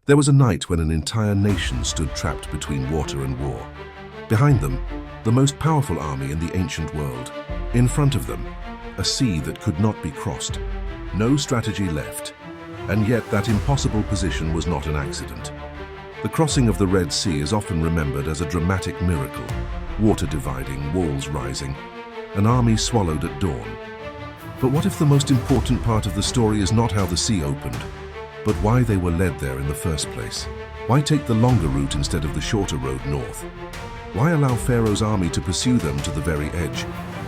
There was a night when an entire nation stood trapped between water and war. Behind them, the most powerful army in the ancient world. In front of them, a sea that could not be crossed. No strategy left. And yet that impossible position was not an accident. The crossing of the Red Sea is often remembered as a dramatic miracle. Water dividing, walls rising, an army swallowed at dawn. But what if the most important part of the story is not how the sea opened, but why they were led there in the first place? Why take the longer route instead of the shorter road north? Why allow Pharaoh's army to pursue them to the very edge?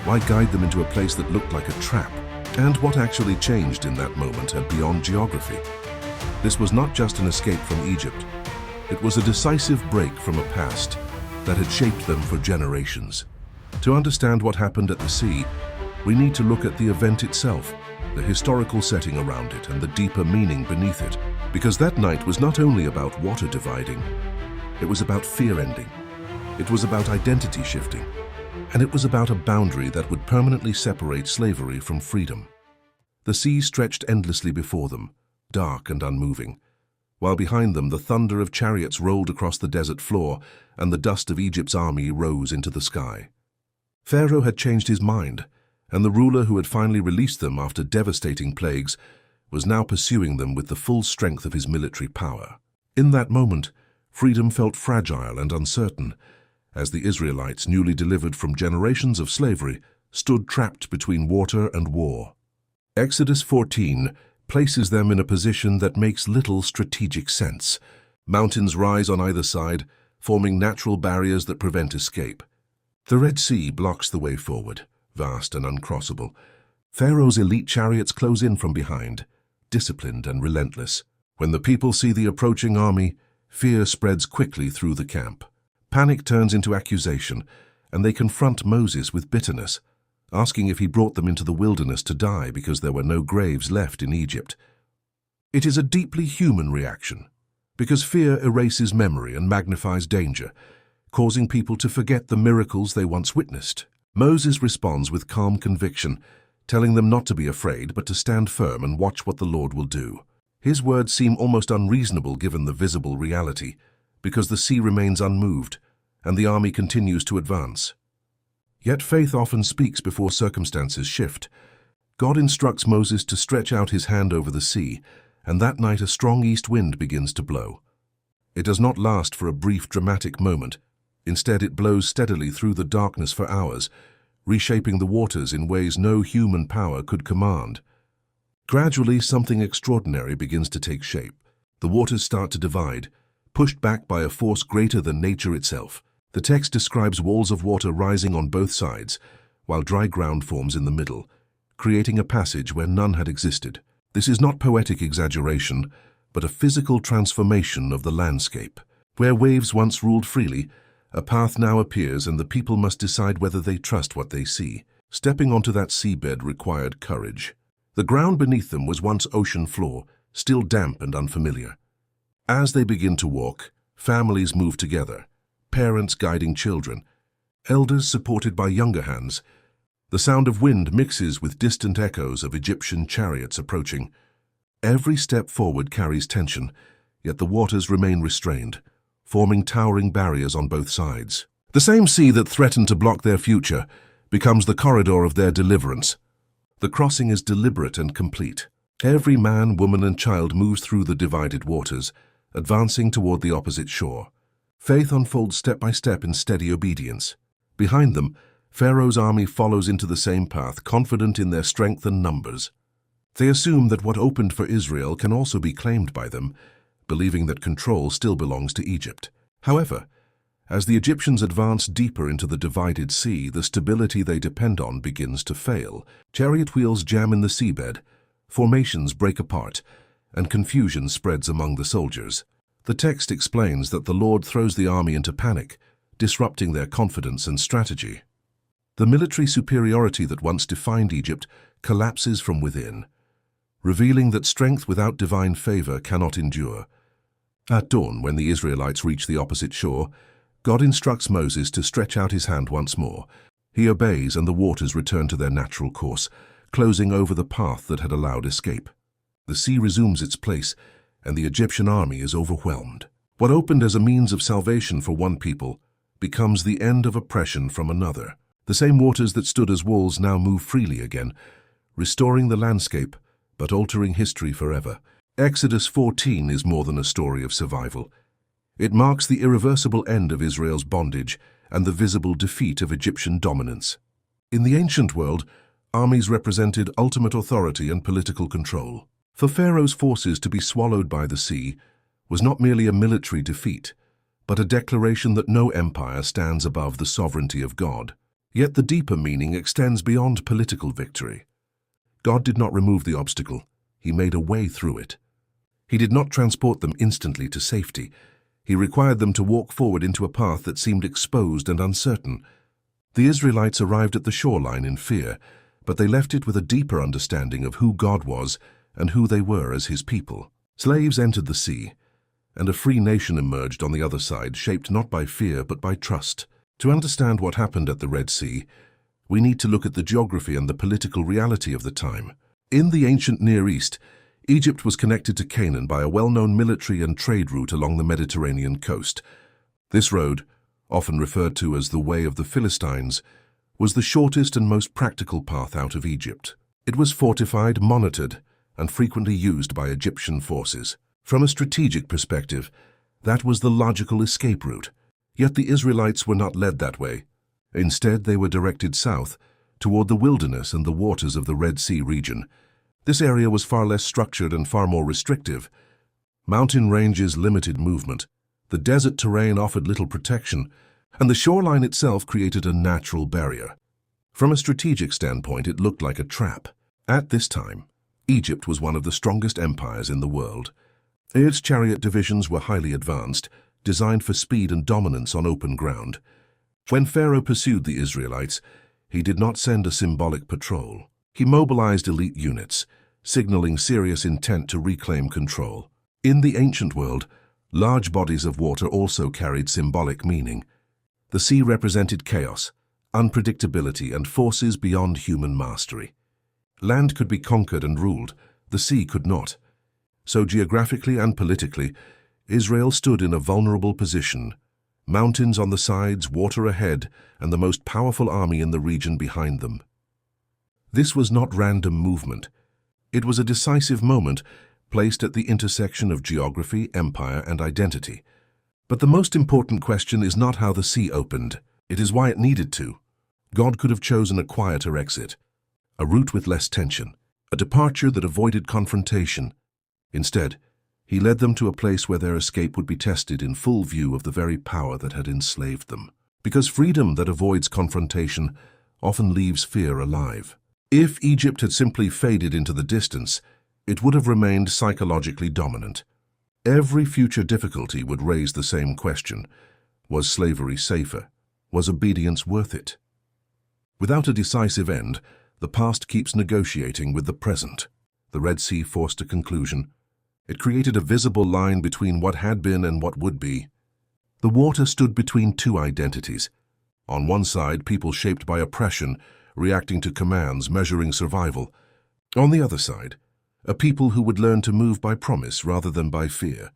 Why guide them into a place that looked like a trap? And what actually changed in that moment and beyond geography? This was not just an escape from Egypt. It was a decisive break from a past that had shaped them for generations. To understand what happened at the sea, we need to look at the event itself, the historical setting around it, and the deeper meaning beneath it. Because that night was not only about water dividing, it was about fear ending. It was about identity shifting. And it was about a boundary that would permanently separate slavery from freedom. The sea stretched endlessly before them, dark and unmoving, while behind them the thunder of chariots rolled across the desert floor and the dust of Egypt's army rose into the sky. Pharaoh had changed his mind, and the ruler who had finally released them after devastating plagues was now pursuing them with the full strength of his military power. In that moment, freedom felt fragile and uncertain, as the Israelites, newly delivered from generations of slavery, stood trapped between water and war. Exodus 14 places them in a position that makes little strategic sense. Mountains rise on either side, forming natural barriers that prevent escape. The Red Sea blocks the way forward, vast and uncrossable. Pharaoh's elite chariots close in from behind, disciplined and relentless. When the people see the approaching army, fear spreads quickly through the camp. Panic turns into accusation, and they confront Moses with bitterness, asking if he brought them into the wilderness to die because there were no graves left in Egypt. It is a deeply human reaction, because fear erases memory and magnifies danger, causing people to forget the miracles they once witnessed. Moses responds with calm conviction, telling them not to be afraid but to stand firm and watch what the Lord will do. His words seem almost unreasonable given the visible reality, because the sea remains unmoved and the army continues to advance. Yet faith often speaks before circumstances shift. God instructs Moses to stretch out his hand over the sea, and that night a strong east wind begins to blow. It does not last for a brief dramatic moment. Instead, it blows steadily through the darkness for hours, reshaping the waters in ways no human power could command. Gradually, something extraordinary begins to take shape. The waters start to divide, pushed back by a force greater than nature itself. The text describes walls of water rising on both sides, while dry ground forms in the middle, creating a passage where none had existed. This is not poetic exaggeration, but a physical transformation of the landscape. Where waves once ruled freely, a path now appears and the people must decide whether they trust what they see. Stepping onto that seabed required courage. The ground beneath them was once ocean floor, still damp and unfamiliar. As they begin to walk, families move together, parents guiding children, elders supported by younger hands. The sound of wind mixes with distant echoes of Egyptian chariots approaching. Every step forward carries tension, yet the waters remain restrained, forming towering barriers on both sides. The same sea that threatened to block their future becomes the corridor of their deliverance. The crossing is deliberate and complete. Every man, woman, and child moves through the divided waters, advancing toward the opposite shore. Faith unfolds step by step in steady obedience. Behind them, Pharaoh's army follows into the same path, confident in their strength and numbers. They assume that what opened for Israel can also be claimed by them, believing that control still belongs to Egypt. However, as the Egyptians advance deeper into the divided sea, the stability they depend on begins to fail. Chariot wheels jam in the seabed, formations break apart, and confusion spreads among the soldiers. The text explains that the Lord throws the army into panic, disrupting their confidence and strategy. The military superiority that once defined Egypt collapses from within, revealing that strength without divine favor cannot endure. At dawn, when the Israelites reach the opposite shore, God instructs Moses to stretch out his hand once more. He obeys, and the waters return to their natural course, closing over the path that had allowed escape. The sea resumes its place, and the Egyptian army is overwhelmed. What opened as a means of salvation for one people becomes the end of oppression from another. The same waters that stood as walls now move freely again, restoring the landscape but altering history forever. Exodus 14 is more than a story of survival. It marks the irreversible end of Israel's bondage and the visible defeat of Egyptian dominance. In the ancient world, armies represented ultimate authority and political control. For Pharaoh's forces to be swallowed by the sea was not merely a military defeat, but a declaration that no empire stands above the sovereignty of God. Yet the deeper meaning extends beyond political victory. God did not remove the obstacle, He made a way through it. He did not transport them instantly to safety. He required them to walk forward into a path that seemed exposed and uncertain. The Israelites arrived at the shoreline in fear, but they left it with a deeper understanding of who God was and who they were as His people. Slaves entered the sea, and a free nation emerged on the other side, shaped not by fear but by trust. To understand what happened at the Red Sea, we need to look at the geography and the political reality of the time. In the ancient Near East, Egypt was connected to Canaan by a well-known military and trade route along the Mediterranean coast. This road, often referred to as the Way of the Philistines, was the shortest and most practical path out of Egypt. It was fortified, monitored, and frequently used by Egyptian forces. From a strategic perspective, that was the logical escape route. Yet the Israelites were not led that way. Instead, they were directed south, toward the wilderness and the waters of the Red Sea region. This area was far less structured and far more restrictive. Mountain ranges limited movement. The desert terrain offered little protection, and the shoreline itself created a natural barrier. From a strategic standpoint, it looked like a trap. At this time, Egypt was one of the strongest empires in the world. Its chariot divisions were highly advanced, designed for speed and dominance on open ground. When Pharaoh pursued the Israelites, he did not send a symbolic patrol. He mobilized elite units, signaling serious intent to reclaim control. In the ancient world, large bodies of water also carried symbolic meaning. The sea represented chaos, unpredictability, and forces beyond human mastery. Land could be conquered and ruled, the sea could not. So geographically and politically, Israel stood in a vulnerable position. Mountains on the sides, water ahead, and the most powerful army in the region behind them. This was not random movement. It was a decisive moment placed at the intersection of geography, empire, and identity. But the most important question is not how the sea opened. It is why it needed to. God could have chosen a quieter exit, a route with less tension, a departure that avoided confrontation. Instead, He led them to a place where their escape would be tested in full view of the very power that had enslaved them. Because freedom that avoids confrontation often leaves fear alive. If Egypt had simply faded into the distance, it would have remained psychologically dominant. Every future difficulty would raise the same question. Was slavery safer? Was obedience worth it? Without a decisive end, the past keeps negotiating with the present. The Red Sea forced a conclusion. It created a visible line between what had been and what would be. The water stood between two identities. On one side, people shaped by oppression, reacting to commands, measuring survival. On the other side, a people who would learn to move by promise rather than by fear.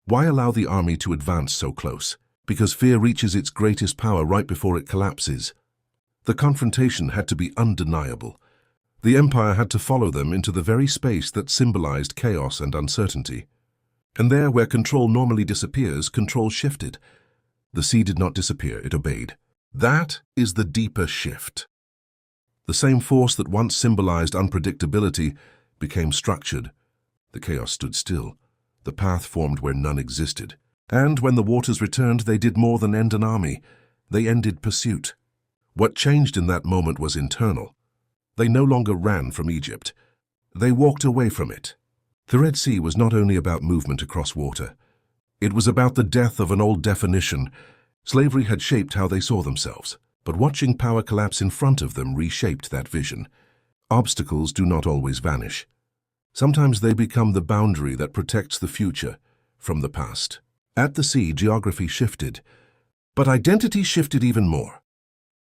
Why allow the army to advance so close? Because fear reaches its greatest power right before it collapses. The confrontation had to be undeniable. The empire had to follow them into the very space that symbolized chaos and uncertainty. And there, where control normally disappears, control shifted. The sea did not disappear, it obeyed. That is the deeper shift. The same force that once symbolized unpredictability became structured. The chaos stood still. The path formed where none existed. And when the waters returned, they did more than end an army. They ended pursuit. What changed in that moment was internal. They no longer ran from Egypt. They walked away from it. The Red Sea was not only about movement across water. It was about the death of an old definition. Slavery had shaped how they saw themselves. But watching power collapse in front of them reshaped that vision. Obstacles do not always vanish. Sometimes they become the boundary that protects the future from the past. At the sea, geography shifted, but identity shifted even more.